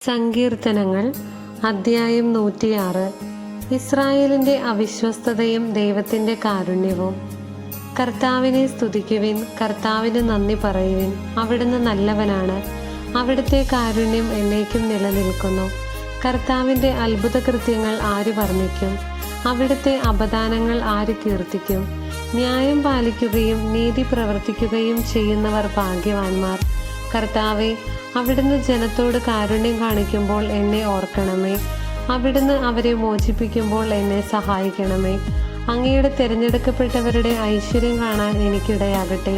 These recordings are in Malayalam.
സങ്കീർത്തനങ്ങൾ അദ്ധ്യായം 106. ഇസ്രായേലിൻ്റെ അവിശ്വസ്തതയും ദൈവത്തിൻ്റെ കാരുണ്യവും. കർത്താവിനെ സ്തുതിക്കുവിൻ, കർത്താവിന് നന്ദി പറയുവിൻ. അവിടുന്ന് നല്ലവനാണ്, അവിടുത്തെ കാരുണ്യം എന്നേക്കും നിലനിൽക്കുന്നു. കർത്താവിൻ്റെ അത്ഭുത കൃത്യങ്ങൾ ആര് വർണ്ണിക്കും? അവിടുത്തെ അപദാനങ്ങൾ ആര് കീർത്തിക്കും? ന്യായം പാലിക്കുകയും നീതി പ്രവർത്തിക്കുകയും ചെയ്യുന്നവർ ഭാഗ്യവാന്മാർ. കർത്താവെ, അവിടുന്ന് ജനത്തോട് കാരുണ്യം കാണിക്കുമ്പോൾ എന്നെ ഓർക്കണമേ. അവിടുന്ന് അവരെ മോചിപ്പിക്കുമ്പോൾ എന്നെ സഹായിക്കണമേ. അങ്ങയുടെ തിരഞ്ഞെടുക്കപ്പെട്ടവരുടെ ഐശ്വര്യം കാണാൻ എനിക്കിടയാകട്ടെ.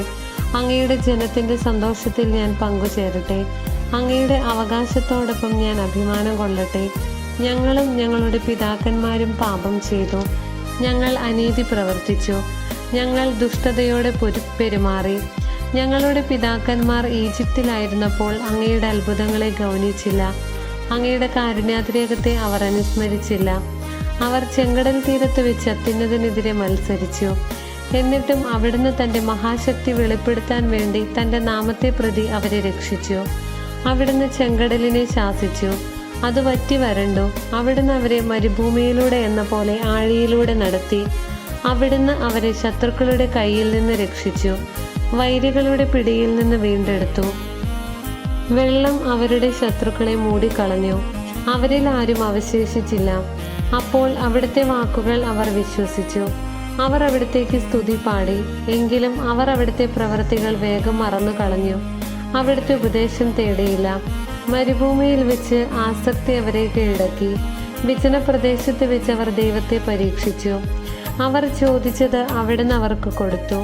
അങ്ങയുടെ ജനത്തിൻ്റെ സന്തോഷത്തിൽ ഞാൻ പങ്കുചേരട്ടെ. അങ്ങയുടെ അവകാശത്തോടൊപ്പം ഞാൻ അഭിമാനം കൊള്ളട്ടെ. ഞങ്ങളും ഞങ്ങളുടെ പിതാക്കന്മാരും പാപം ചെയ്തു, ഞങ്ങൾ അനീതി പ്രവർത്തിച്ചു, ഞങ്ങൾ ദുഷ്ടതയോടെ പെരുമാറി. ഞങ്ങളുടെ പിതാക്കന്മാർ ഈജിപ്തിലായിരുന്നപ്പോൾ അങ്ങയുടെ അത്ഭുതങ്ങളെ ഗൗനിച്ചില്ല. അങ്ങയുടെ കാരുണ്യാതിരേകത്തെ അവർ അനുസ്മരിച്ചില്ല. അവർ ചെങ്കടൽ തീരത്ത് വെച്ച് അത്യുന്നതനെതിരെ മത്സരിച്ചു. എന്നിട്ടും അവിടുന്ന് തൻ്റെ മഹാശക്തി വെളിപ്പെടുത്താൻ വേണ്ടി തൻ്റെ നാമത്തെ പ്രതി അവരെ രക്ഷിച്ചു. അവിടുന്ന് ചെങ്കടലിനെ ശാസിച്ചു, അത് വറ്റി വരണ്ടു. അവിടുന്ന് അവരെ മരുഭൂമിയിലൂടെ എന്ന പോലെ ആഴിയിലൂടെ നടത്തി. അവിടുന്ന് അവരെ ശത്രുക്കളുടെ കയ്യിൽ നിന്ന് രക്ഷിച്ചു, വൈരികളുടെ പിടിയിൽ നിന്ന് വീണ്ടെടുത്തു. വെള്ളം അവരുടെ ശത്രുക്കളെ മൂടിക്കളഞ്ഞു, അവരിൽ ആരും അവശേഷിച്ചില്ല. അപ്പോൾ അവിടുത്തെ വാക്കുകൾ അവർ വിശ്വസിച്ചു, അവർ അവിടുത്തേക്ക് സ്തുതി പാടി. എങ്കിലും അവർ അവിടുത്തെ പ്രവൃത്തികൾ വേഗം മറന്നു കളഞ്ഞു, അവിടുത്തെ ഉപദേശം തേടിയില്ല. മരുഭൂമിയിൽ വെച്ച് ആസക്തി അവരെ കീഴടക്കി, വിജന പ്രദേശത്ത് വെച്ച് അവർ ദൈവത്തെ പരീക്ഷിച്ചു. അവർ ചോദിച്ചത് അവിടുന്ന് അവർക്ക് കൊടുത്തു,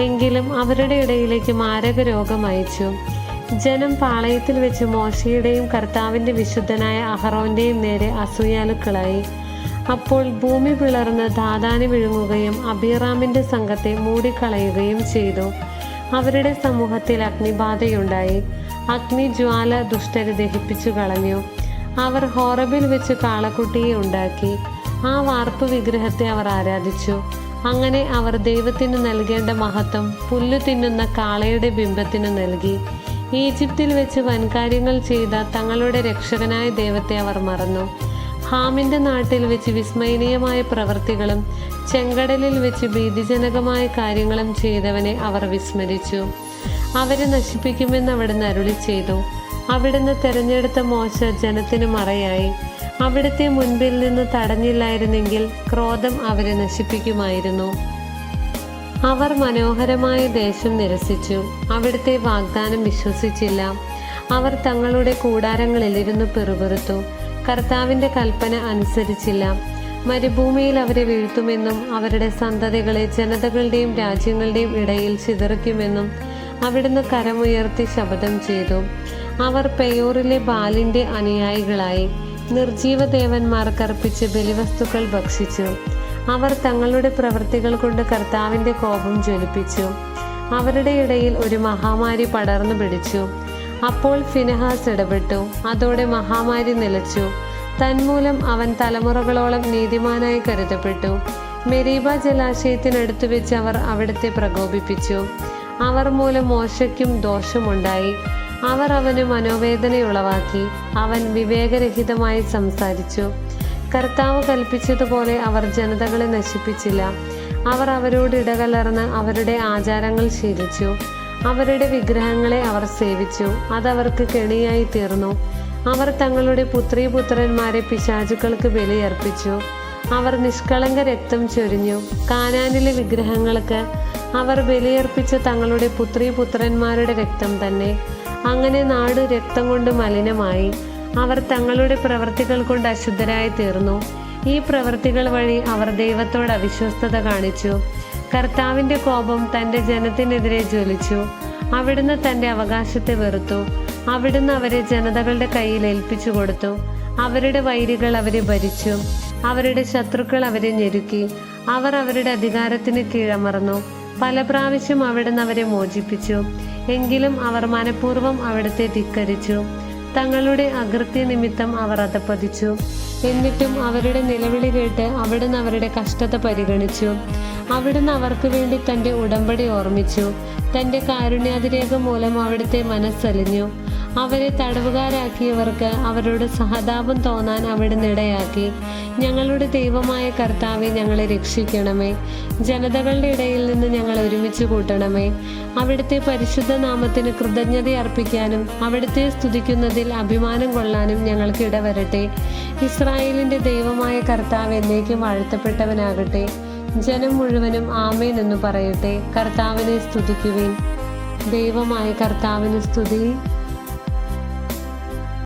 എങ്കിലും അവരുടെ ഇടയിലേക്ക് മാരക രോഗം അയച്ചു. ജനം പാളയത്തിൽ വെച്ച് മോശയുടെയും കർത്താവിൻ്റെ വിശുദ്ധനായ അഹറോന്റെയും നേരെ അസൂയാലുക്കളായി. അപ്പോൾ ഭൂമി പിളർന്ന് ദാഥാനെ വിഴുങ്ങുകയും അബീറാമിൻ്റെ സംഘത്തെ മൂടിക്കളയുകയും ചെയ്തു. അവരുടെ സമൂഹത്തിൽ അഗ്നിബാധയുണ്ടായി. അഗ്നിജ്വാല ദുഷ്ടരെ ദഹിപ്പിച്ചു കളഞ്ഞു. അവർ ഹോറബിൽ വെച്ച് കാളക്കുട്ടിയെ ഉണ്ടാക്കി. ആ വാർപ്പ് വിഗ്രഹത്തെ അവർ ആരാധിച്ചു. അങ്ങനെ അവർ ദൈവത്തിന് നൽകേണ്ട മഹത്വം പുല്ലു തിന്നുന്ന കാളയുടെ ബിംബത്തിന് നൽകി. ഈജിപ്തിൽ വെച്ച് വൻകാര്യങ്ങൾ ചെയ്ത തങ്ങളുടെ രക്ഷകനായ ദൈവത്തെ അവർ മറന്നു. ഹാമിൻ്റെ നാട്ടിൽ വെച്ച് വിസ്മയനീയമായ പ്രവൃത്തികളും ചെങ്കടലിൽ വെച്ച് ഭീതിജനകമായ കാര്യങ്ങളും ചെയ്തവനെ അവർ വിസ്മരിച്ചു. അവരെ നശിപ്പിക്കുമെന്ന് അവിടുന്ന് അരുളി ചെയ്തു. അവിടുന്ന് തെരഞ്ഞെടുത്ത മോശ ജനത്തിന് മറയായി. അവിടുത്തെ മുൻപിൽ നിന്ന് തടഞ്ഞില്ലായിരുന്നെങ്കിൽ ക്രോധം അവരെ നശിപ്പിക്കുമായിരുന്നു. അവർ മനോഹരമായ ദേശം നിരസിച്ചു, അവിടുത്തെ വാഗ്ദാനം വിശ്വസിച്ചില്ല. അവർ തങ്ങളുടെ കൂടാരങ്ങളിലിരുന്ന് പിറുപിറുത്തു, കർത്താവിൻ്റെ കൽപ്പന അനുസരിച്ചില്ല. മരുഭൂമിയിൽ അവരെ വീഴ്ത്തുമെന്നും അവരുടെ സന്തതികളെ ജനതകളുടെയും രാജ്യങ്ങളുടെയും ഇടയിൽ ചിതറിക്കുമെന്നും അവിടുന്ന് കരമുയർത്തി ശപഥം ചെയ്തു. അവർ പെയോറിലെ ബാലിൻ്റെ അനുയായികളായി. നിർജീവ ദേവന്മാർക്ക് അർപ്പിച്ച് ബലിവസ്തുക്കൾ ഭക്ഷിച്ചു. അവർ തങ്ങളുടെ പ്രവൃത്തികൾ കൊണ്ട് കർത്താവിൻ്റെ കോപം ജ്വലിപ്പിച്ചു. അവരുടെ ഇടയിൽ ഒരു മഹാമാരി പടർന്നു പിടിച്ചു. അപ്പോൾ ഫിനെഹാസ് ഇടപെട്ടു. അതോടെ മഹാമാരി നിലച്ചു. തന്മൂലം അവൻ തലമുറകളോളം നീതിമാനായി കരുതപ്പെട്ടു. മെരീബ ജലാശയത്തിനടുത്ത് വെച്ച് അവർ അവിടുത്തെ പ്രകോപിപ്പിച്ചു. അവർ മൂലം മോശയ്ക്കും ദോഷമുണ്ടായി. അവർ അവന് മനോവേദനയുളവാക്കി. അവൻ വിവേകരഹിതമായി സംസാരിച്ചു. കർത്താവ് കൽപ്പിച്ചതുപോലെ അവർ ജനതകളെ നശിപ്പിച്ചില്ല. അവർ അവരോട് ഇടകലർന്ന് അവരുടെ ആചാരങ്ങൾ ശീലിച്ചു. അവരുടെ വിഗ്രഹങ്ങളെ അവർ സേവിച്ചു. അതവർക്ക് കെണിയായി തീർന്നു. അവർ തങ്ങളുടെ പുത്രീപുത്രന്മാരെ പിശാചുക്കൾക്ക് ബലിയർപ്പിച്ചു. അവർ നിഷ്കളങ്ക രക്തം ചൊരിഞ്ഞു. കാനാനിലെ വിഗ്രഹങ്ങൾക്ക് അവർ ബലിയർപ്പിച്ച തങ്ങളുടെ പുത്രീപുത്രന്മാരുടെ രക്തം തന്നെ. അങ്ങനെ നാട് രക്തം കൊണ്ട് മലിനമായി. അവർ തങ്ങളുടെ പ്രവൃത്തികൾ കൊണ്ട് അശുദ്ധരായി തീർന്നു. ഈ പ്രവൃത്തികൾ വഴി അവർ ദൈവത്തോട് അവിശ്വസ്തത കാണിച്ചു. കർത്താവിൻ്റെ കോപം തൻ്റെ ജനത്തിനെതിരെ ജ്വലിച്ചു. അവിടുന്ന് തൻ്റെ അവകാശത്തെ വെറുത്തു. അവിടുന്ന് അവരെ ജനതകളുടെ കയ്യിൽ ഏൽപ്പിച്ചു കൊടുത്തു. അവരുടെ വൈരികൾ അവരെ ഭരിച്ചു. അവരുടെ ശത്രുക്കൾ അവരെ ഞെരുക്കി. അവർ അവരുടെ അധികാരത്തിന് കീഴമർന്നു. പല പ്രാവശ്യം അവിടുന്ന് അവരെ മോചിപ്പിച്ചു. എങ്കിലും അവർ മനഃപൂർവ്വം അവിടുത്തെ ധിക്കരിച്ചു. തങ്ങളുടെ അകൃത്യ നിമിത്തം അവർ അധപ്പതിച്ചു. എന്നിട്ടും അവരുടെ നിലവിളി കേട്ട് അവിടുന്ന് അവരുടെ കഷ്ടത പരിഗണിച്ചു. അവിടുന്ന് അവർക്ക് വേണ്ടി തൻ്റെ ഉടമ്പടി ഓർമ്മിച്ചു. തൻ്റെ കാരുണ്യാതിരേകം മൂലം അവിടുത്തെ മനസ്സലിഞ്ഞു. അവരെ തടവുകാരാക്കിയവർക്ക് അവരോട് സഹതാപം തോന്നാൻ അവിടുന്ന് ഇടയാക്കി. ഞങ്ങളുടെ ദൈവമായ കർത്താവെ, ഞങ്ങളെ രക്ഷിക്കണമേ. ജനതകളുടെ ഇടയിൽ നിന്ന് ഞങ്ങളെ ഒരുമിച്ച് കൂട്ടണമേ. അവിടുത്തെ പരിശുദ്ധ നാമത്തിന് കൃതജ്ഞത അർപ്പിക്കാനും അവിടുത്തെ സ്തുതിക്കുന്നതിൽ അഭിമാനം കൊള്ളാനും ഞങ്ങൾക്ക് ഇടവരട്ടെ. ഇസ്രായേലിന്റെ ദൈവമായ കർത്താവ് എന്നേക്കും വാഴ്ത്തപ്പെട്ടവനാകട്ടെ. ജനം മുഴുവനും ആമേൻ എന്ന് പറയട്ടെ. കർത്താവിനെ സ്തുതിക്കുവിൻ. ദൈവമായ കർത്താവിന് സ്തുതി.